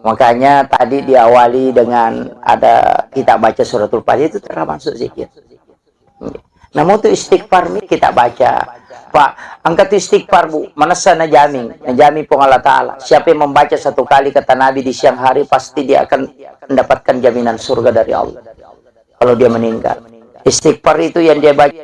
Makanya tadi diawali dengan ada kita baca suratul Fatihah itu termasuk zikir. Namun itu istighfar kita baca. Pak, angkat istighfar Bu, manasa najami pun Allah Ta'ala. Siapa yang membaca satu kali kata Nabi di siang hari, pasti dia akan mendapatkan jaminan surga dari Allah. Kalau dia meninggal. Istighfar itu yang dia baca.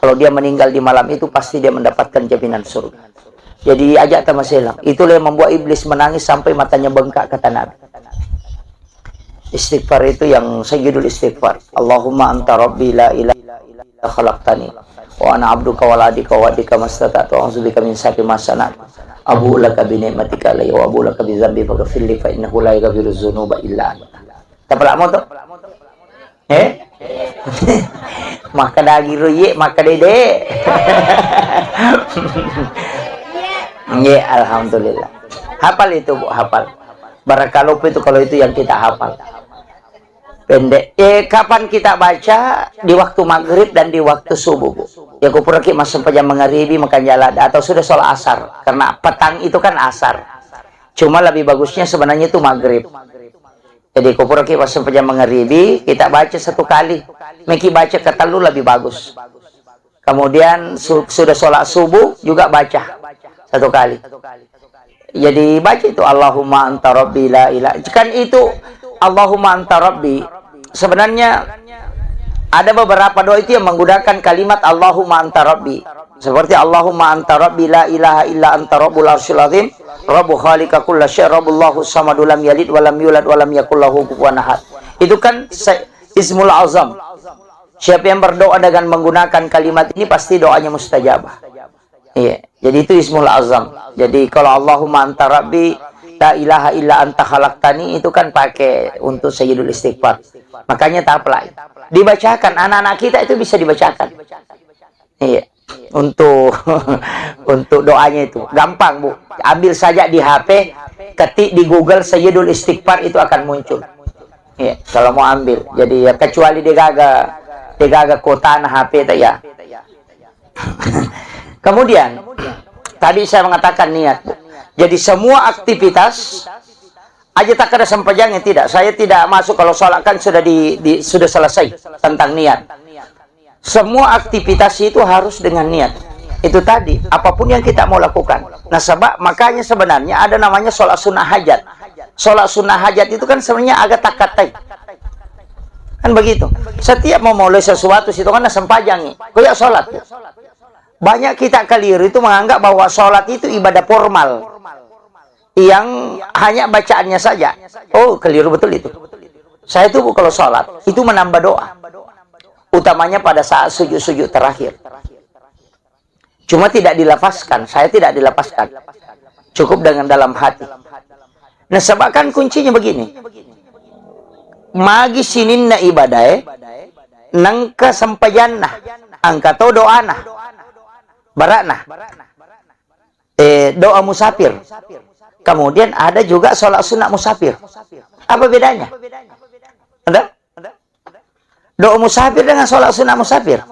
Kalau dia meninggal di malam itu, pasti dia mendapatkan jaminan surga. Jadi ajak tamaselang. Itulah yang membuat iblis menangis sampai matanya bengkak kata Nabi. Istighfar itu yang sayyidul istighfar. Allahumma anta rabbi la ilaha illa khalaqtani wa ana abduka wa ladika wa adika mastata'tu a'udzubika min syarri ma sana'tu abu'u laka bi ni'matika alayya wa abu'u laka bi dzambi faghfir li fa innahu la yaghfiru dzunuba illa anta. Tapalak mo to? Maka dagi ruye maka dede. Ya, alhamdulillah. Hafal itu Bu, hafal. Barakallahu itu kalau itu yang kita hafal. Pendek. Kapan kita baca? Di waktu maghrib dan di waktu subuh Bu. Ya kupuraki masuk pajam mengharibi makan jalan atau sudah sholat asar. Karena petang itu kan asar. Cuma lebih bagusnya sebenarnya itu maghrib. Jadi kupuraki masuk pajam mengharibi kita baca satu kali. Meki baca ketalu lebih bagus. Kemudian sudah sholat subuh juga baca satu kali. Jadi baca itu Allahumma anta rabbi la ilaha. Kan itu Allahumma anta rabbi. Sebenarnya ada beberapa doa itu yang menggunakan kalimat Allahumma anta rabbi. Seperti Allahumma anta rabbi la ilaha illa anta rabbul arsyil azim. Rabbu khaliqa kulla syai' rabbullahu samadu lam yalid wa lam yulad wa lam yakul lahu kufuwan ahad. Itu kan ismul azam. Siapa yang berdoa dengan menggunakan kalimat ini pasti doanya mustajabah. Iya. Jadi itu ismul azam. Jadi kalau Allahumma anta rabbi la ilaha illa anta khalaqtani itu kan pakai untuk sayyidul istighfar. Makanya tak apply. Dibacakan anak-anak kita itu bisa dibacakan. Iya. Untuk untuk doanya itu gampang Bu. Ambil saja di HP, ketik di Google sayyidul istighfar itu akan muncul. Iya, kalau mau ambil. Jadi ya kecuali degaga kota nah HP itu ya. Kemudian tadi saya mengatakan niat Bu. Jadi semua aktivitas aja tak ada sempajangnya tidak. Saya tidak masuk kalau sholat kan sudah sudah selesai tentang niat. Semua aktivitas itu harus dengan niat. Itu tadi apapun yang kita mau lakukan. Nah sebab makanya sebenarnya ada namanya sholat sunnah hajat. Sholat sunnah hajat itu kan sebenarnya agak takatai. Kan begitu. Setiap mau mulai sesuatu itu kan sempajangnya. Kayak sholat. Banyak kita keliru itu menganggap bahwa sholat itu ibadah formal. Yang hanya bacaannya saja. Oh, keliru betul itu. Saya itu kalau sholat, itu menambah doa. Utamanya pada saat sujud-sujud terakhir. Cuma tidak dilafazkan. Saya tidak dilafazkan. Cukup dengan dalam hati. Nah, sebab kan kuncinya begini. Magi sininna ibadah, nangka sampayanna, angkato doana, barakna. Doa musafir. Kemudian ada juga sholat sunat musafir. Apa bedanya? Ada? Doa musafir dengan sholat sunat musafir.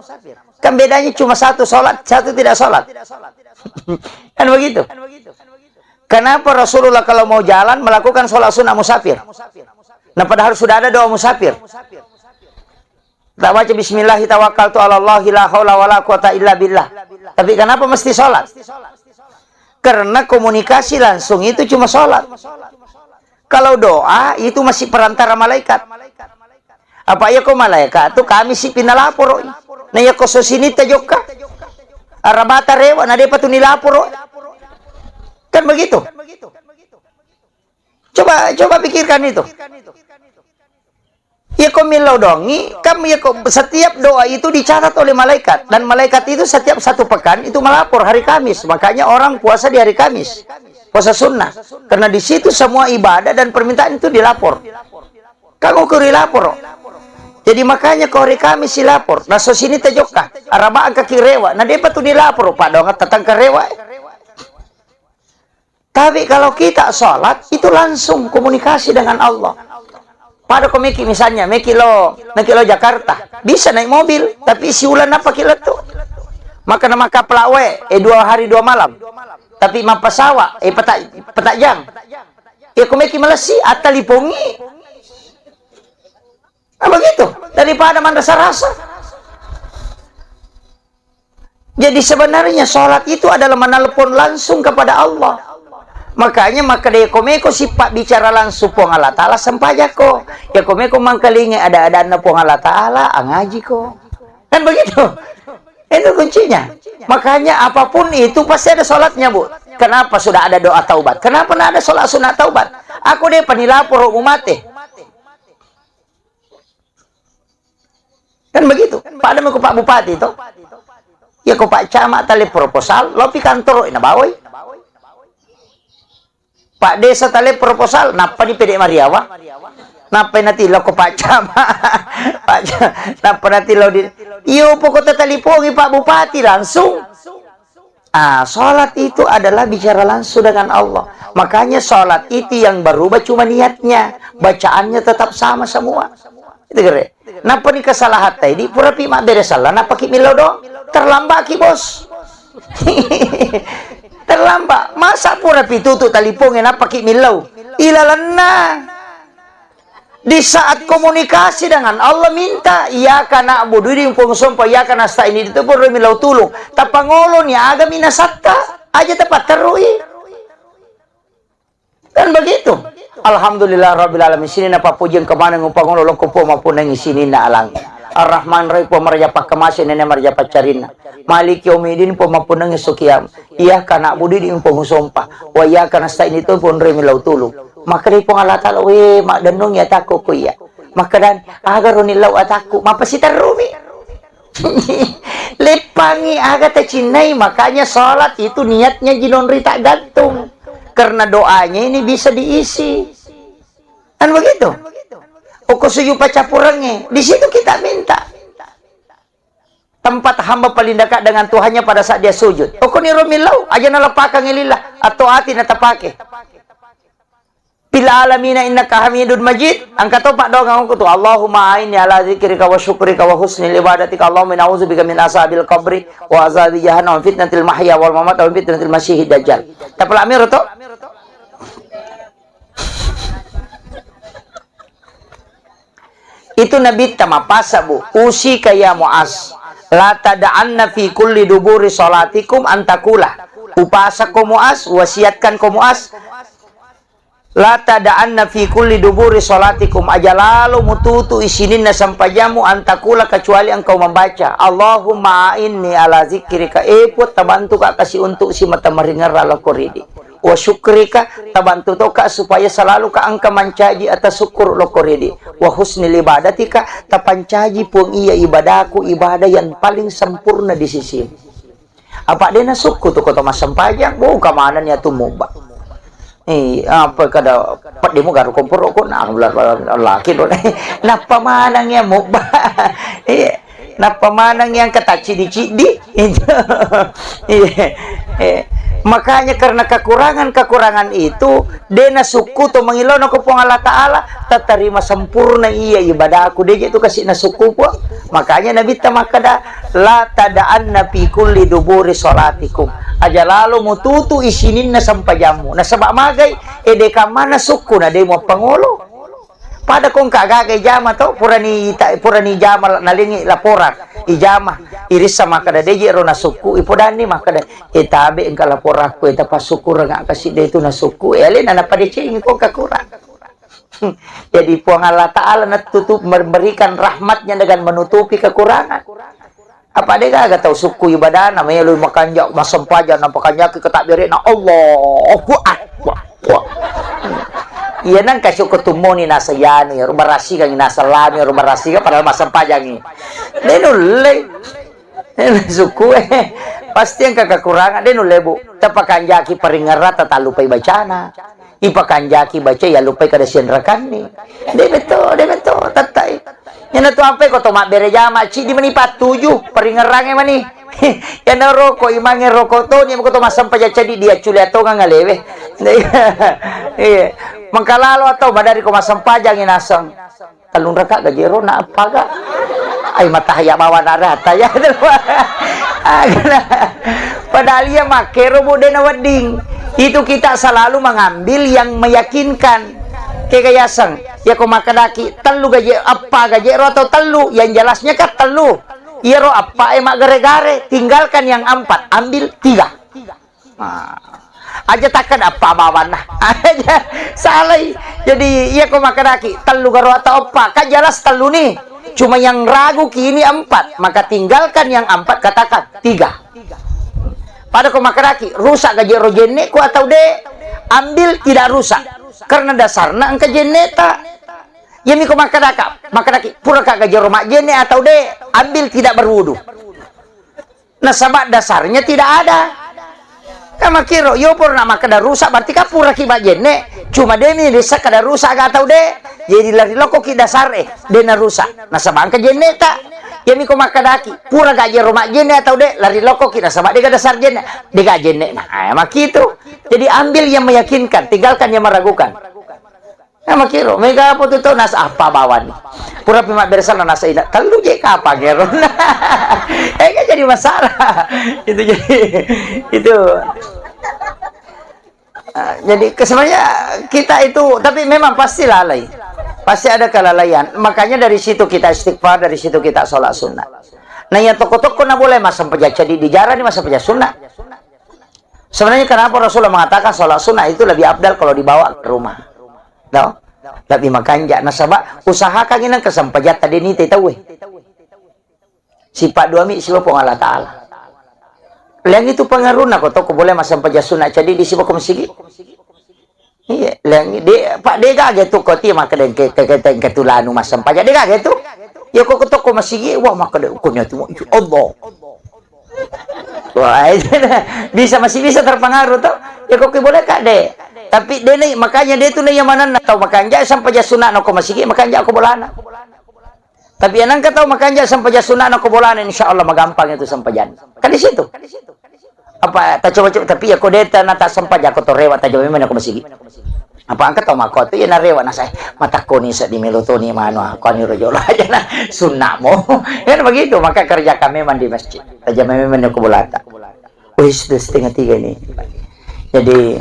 Kan bedanya cuma satu sholat, satu tidak sholat. Kan begitu? Kenapa Rasulullah kalau mau jalan melakukan sholat sunat musafir? Nah padahal sudah ada doa musafir. Tak baca bismillah tawakkaltu 'ala Allah la haula wala quwata illa billah. Tapi kenapa mesti sholat? Karena komunikasi langsung itu cuma sholat. Kalau doa itu masih perantara malaikat. Apa ya kau malaikat tu kami si pinalapor. Na ya ko sosini tajoka. Arabata rewa na de patu nilapor. Kan begitu. Coba pikirkan itu. Ya kau milau dongi, kamu ya kau setiap doa itu dicatat oleh malaikat dan malaikat itu setiap satu pekan itu melapor hari Kamis. Makanya orang puasa di hari Kamis, puasa sunnah, karena di situ semua ibadah dan permintaan itu dilapor. Kamu kuri lapor. Jadi makanya kau hari Kamis dilapor. Nah so sini tajokah, araba angka kirewa. Nah dia patu dilapor, pak dong tetang kerewa. Tapi kalau kita sholat itu langsung komunikasi dengan Allah. Pada ko Meki misalnya, Meki lo Jakarta, bisa naik mobil, tapi isi ulan apa kila tuh? Maka nama kaplawe, 2 hari 2 malam. Tapi mapasawa, petak jam. Ya ko Meki malasi, atalipungi. Nah, begitu, daripada man rasa-rasa. Jadi sebenarnya sholat itu adalah menelpon langsung kepada Allah. Makanya maka dia komeko sifat bicara langsung pong Allah Ta'ala sampaja ko. Ya komeko mangkalingi ada na pong Allah Ta'ala ngaji ko. Kan begitu. Itu kuncinya. Makanya apapun itu pasti ada sholatnya, Bu. Kenapa sudah ada doa taubat? Kenapa tidak ada sholat sunat taubat? Aku deh penilapor umat. Kan begitu. Pada mau Pak Bupati itu. Ya ko Pak Camat tali proposal, lo pi kantor ina bawoy. Pak Desa tali proposal, napa di PD Mariawa? Napa nanti lo ko Pak Camat? Napa nanti lo di iyo pokoknya talipongi Pak Bupati langsung. Sholat itu adalah bicara langsung dengan Allah. Makanya sholat itu yang berubah cuma niatnya, bacaannya tetap sama semua. Itu kira. Napa ni kesalahan tadi? Pura pi mak beres salah. Napa ki milau dong? Terlambat ki bos. Terlambat. Masa pura pi tutup talipongin napa ki milau? Ilalana. Di saat komunikasi dengan Allah minta, iya kana abudu di pungsompa, iya kana sta ini itu pura milau tulung. Tapangolo ni aga minasatta aja tepat terui. Kan begitu. Alhamdulillah Rabbil Alamin. Sini napa pujian kemana ngupang lo kupo maupun nang sini na alang. Ar-Rahman Rahim po marja pakamasin nene marja pacarina. Malik yaumidin po maupun nang sukiam. Iya kana budi di umpong sompa. Wa iya kana sta ini to pun remi lau tulung. Maka ri pong Allah Ta'ala we mak denong ya takku ko iya. Maka dan agar unilau ataku mapasita rumi. Lepangi aga ta cinai, makanya salat itu niatnya jinonri tak gantung. Karena doanya ini bisa diisi. Kan begitu? Oko suyu pacapurangnya. Di situ kita minta. Tempat hamba paling dekat dengan Tuhannya pada saat dia sujud. Oko ni romilau. Aja nalapakang ilillah. Atau hati natapake. Bila alamina innaka hamidun majid. Angkat topak doang aku tuh. Allahumma aini ala zikrika wa syukrika wa husnil ibadatika. Allahumma na'udzubika min asabil qabri wa azabi jahannam fitnatil mahya wal mamat wa fitnatil masyihid dajjal. Tapal amir to? Itu Nabi tamapasa, Bu. Usi kaya Mu'az. La tada'anna fi kulli duburi salatikum antakulah. Upasa ko Mu'az, wasiatkan ko Mu'az. La tada'anna fi kulli duburi salatikum. Aja lalu mututu isinin na sampajamu antakula kecuali engkau membaca. Allahumma inni ala zikrika. Epot tabantu ka kasih untuk si mata meringar ala koridi. Wa syukrika tabantu toka supaya selalu ka angka mancaji atas syukur lo koridi. Wa husnil ibadatika tapancaji pun iya ibadahku ibadah yang paling sempurna di sisi. Apa dia na suku tu kota masampajang? Bu kamanan ya tu mubah. Apa kada padimu garu kompor ko na laki do napa manang yang mubah napa manang yang kata cidi-cidi makanya karena kekurangan itu dena suku to mengilono ko pong Allah Ta'ala tatarima sempurna iya ibadah aku dia itu kasih na suku po. Makanya Nabi tamakada la tada'anna fi kulli duburi salatikum aja lalu mututu isinin na sampajamu na sabak magay edeka mana suku na de mo pangolo pada kong kagagay jama to pura ni jama nalingi laporak ijama iris sama kada deje ro na suku ipodani makada itabe engka laporak ko eta pasukur nga kasi de itu na suku elin na padece ko kakurang. Jadi puang Allah Ta'ala natutup memberikan rahmatnya dengan menutupi kekurangan. Apa dia gak tahu suku ibadah namanya lu makan jak masampajan nampakannya ke takbirin na Allahu Akbar. Iya nang kasih ketemu ni nasa yani rumah rasi kang nasa lami rumah rasi ka padahal masampajang ni. Denule. Suku pasti yang kekurangan denule Bu. Tapakan jaki peringarat tak lupa bacana. Ipakan jaki baca ya lupa kada sienrakan ni. De betul tatai. Yan to ampe ko to mak berejama ci di menipat 7 peringarange mani. Yan roko imange roko to ni ko to masampaja cadi dia culia to nga ngalewe. Iya. Mangkalalo atau badari ko masampajang inasang talung raka gajero na apaga. Ay matahaya bawa narata ya. Padahal ya makero mo din na wading. Itu kita selalu mengambil yang meyakinkan. Kegayasang ya ko makadaki telu gaje apa gajero atau telu yang jelasnya kan telu. Iro apa emak gare-gare, tinggalkan yang 4, ambil 3. Aja takkan apa bawan nah. Aja salah. Jadi iya ko makadaki telu garo atau apa, kan jelas telu nih. Cuma yang ragu kini 4, maka tinggalkan yang 4, katakan 3. Pada ko makadaki rusak gajero jenne ku atau de, ambil tidak rusak. Karena dasarnya angka jeneta. Ya miko makadaki pura ka gajero mak jenne atau de, ambil tidak berwudu. Nah sabab dasarnya tidak ada. Kama kiro yo purna makada rusak berarti ka pura ki mak jenne. Cuma demi desa kada rusak atau de. Jadi lari loko ki dasar dena rusak. Nah sabab angka jeneta. Ya miko makadaki pura gajero mak jenne atau de, lari loko ki sabab de dasar jenne. De ga jenne. Nah mak itu. Jadi ambil yang meyakinkan, tinggalkan yang meragukan. Nah makiro, mega apa tuh nas apa bawan? Pura pimak beresan nasa ina, telu je apa gero? Kan jadi masalah. Itu jadi itu. Jadi sebenarnya kita itu, tapi memang pasti lalai, pasti ada kelalaian. Makanya dari situ kita istighfar, dari situ kita sholat sunnah. Nah yang toko-toko nak boleh masa pejat jadi dijarah di masa pejat sunnah. Sebenarnya kenapa Rasulullah mengatakan sholat sunnah itu lebih abdal kalau dibawa ke rumah? Tahu? Tapi makanya nasabah usahakan ini kesempajat tadi ni tahu. Sifat dua mi siapa pun Allah Taala. Yang itu pengaruh nak kau boleh masa pejat sunnah jadi di siapa kau masigi? Iya, yang dia Pak Dega gitu kau tiap makan ke tulanu masa pejat Dega gitu. Ya kau toko masigi wah makan kau ni tu Allah. Wah, masih bisa terpengaruh tuh. Ya kok boleh kak deh. Tapi dia nih makanya dia tuh nih yang mana tahu makanya sampai jasunat nak masih makanya aku bolana. Tapi yang nggak tahu makanya sampai jasunat nak bolana insyaallah magampang itu sampai jan. Kan di situ. Apa tak coba-coba tapi ya kok dia nata sampai jako to rewat aja memang aku masih. Apa angkat tahu mako tu ya narewa nasai mata koni sa di melotoni mano aku ni rojolo aja nah sunnah mo. Kan begitu maka kerja kami memang di masjid. Aja memang aku bolata. Wih sudah 2:30 ini. Jadi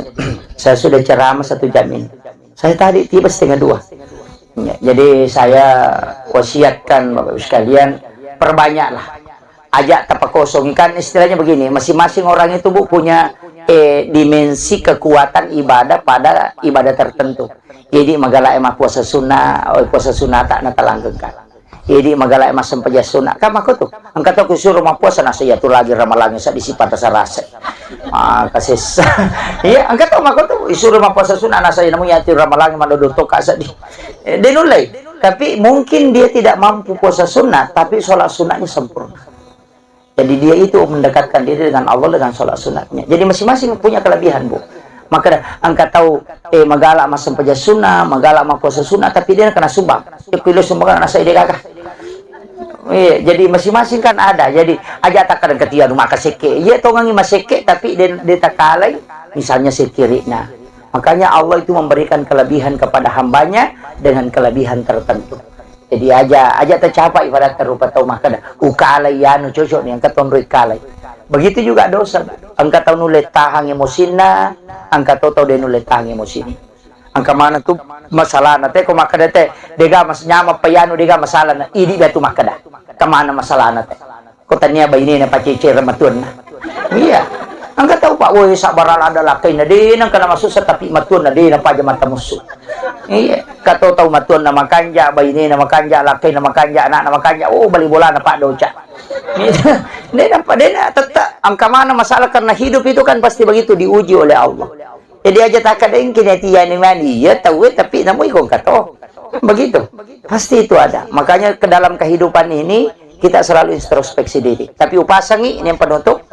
saya sudah ceramah 1 jam ini. Saya tadi tiba 1:30. Ya, jadi saya wasiatkan Bapak Ibu sekalian perbanyaklah. Ajak tapak kosong kan istilahnya begini. Masing-masing orang itu Bu punya dimensi kekuatan ibadah pada ibadah tertentu. Jadi magala emang puasa sunnah, puasa sunnah tak natalanggengkan. Jadi magala emang sempeja sunnah. Kam aku tuh, angkat aku suruh mah puasa nasa ya tuh lagi ramalangnya sa disipat rasa rasa. Kasih. Iya, angkat aku tuh suruh mah puasa sunnah nasa ya namu ya tuh ramalangnya mandodoto kasa di. Denulai. Tapi mungkin dia tidak mampu puasa sunnah, tapi sholat sunnahnya sempurna. Jadi dia itu mendekatkan diri dengan Allah dengan sholat sunatnya. Jadi masing-masing punya kelebihan Bu. Maka angkat tahu magala mas sempeja sunnah, magala mas puasa sunnah, tapi dia kena sumbang. Dia pilih sumbang nasa ide kakak. Jadi masing-masing kan ada. Jadi aja tak kadang ketia rumah kaseke. Iya tongangi maseke tapi dia tak kalai. Misalnya sekiri. Nah makanya Allah itu memberikan kelebihan kepada hambanya dengan kelebihan tertentu. Jadi aja tercapai pada terupa tahu makan ukalai yanu cocok nih angkat tahun kalai. Begitu juga dosa. Angkat tahun nulet tahang emosina, angkat tahu dia nulet tahang emosini. Angka mana tuh masalah nate ko makan teh dega mas nyama payanu dega masalah na idi batu makan dah. Kemana masalah nate? Ko tania bayi ini pacici ramatun. Iya. Angkat tahu Pak, woi sabaral ada lakai na din ang kana masusat tapi matun na din ang paja mata musuh. Iya, kato tahu matun na makanja bayi ini na makanja lakai na makanja anak na makanja bali bola na Pak doca. Ini nampak dia tetap angka mana masalah karena hidup itu kan pasti begitu diuji oleh Allah. Jadi aja tak ada yang kinetian mani ya tahu tapi namu ikon kato. Begitu. Pasti itu ada. Makanya ke dalam kehidupan ini kita selalu introspeksi diri. Tapi upasangi ini yang penutup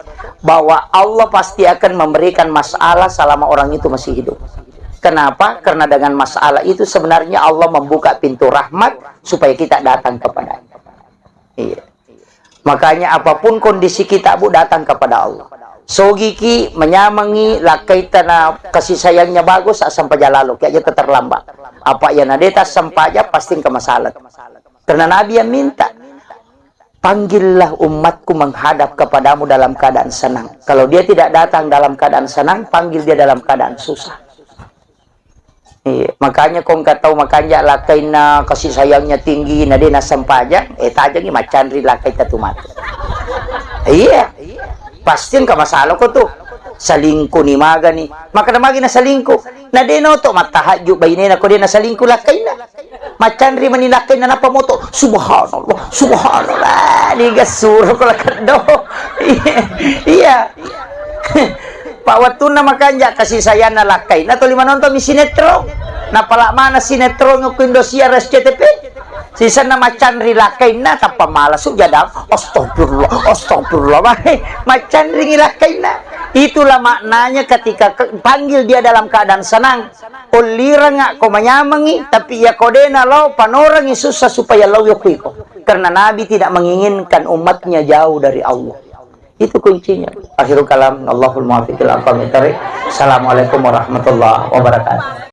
bahwa Allah pasti akan memberikan masalah selama orang itu masih hidup. Kenapa? Karena dengan masalah itu sebenarnya Allah membuka pintu rahmat supaya kita datang kepada-Nya. Iya. Makanya apapun kondisi kita Bu datang kepada Allah. Sogi ki menyamangi lakai tanah kasih sayangnya bagus asam pajalalo kaya aja terlambat. Apa yang ada sampaja pasti ke masalah. Karena Nabi yang minta, panggillah umatku menghadap kepadamu dalam keadaan senang. Kalau dia tidak datang dalam keadaan senang, panggil dia dalam keadaan susah. Iya, makanya kau nggak tahu makanya lakai na kasih sayangnya tinggi, na dia na sampaja, tajang ni macan ri lakai tatumat. Iya. Pasti ka masalah ko to. Salingko ni maga ni. Maka namagi na salingko. Na deno to matahadyo bayne na ko din na salingko lakay na. Macan ri maninakay na napamoto. Subhanallah. Subhanallah. Di gasuro ko lakado. Iya. Pawatun na makanya kasi saya na lakay. Na to lima nonton mi sinetro. Napala mana sinetro ng Indonesia RSCTP. Sisa na macan rilakay na tapamalas jadam astagfirullah astagfirullah macan rilakay na. Itulah maknanya ketika panggil dia dalam keadaan senang ulira nga ko manyamangi tapi ya kodena law panorangi susah supaya law yukiko karena Nabi tidak menginginkan umatnya jauh dari Allah. Itu kuncinya. Akhirul kalam Allahul muwaffiq ila aqwamit thariq. Assalamualaikum warahmatullahi wabarakatuh.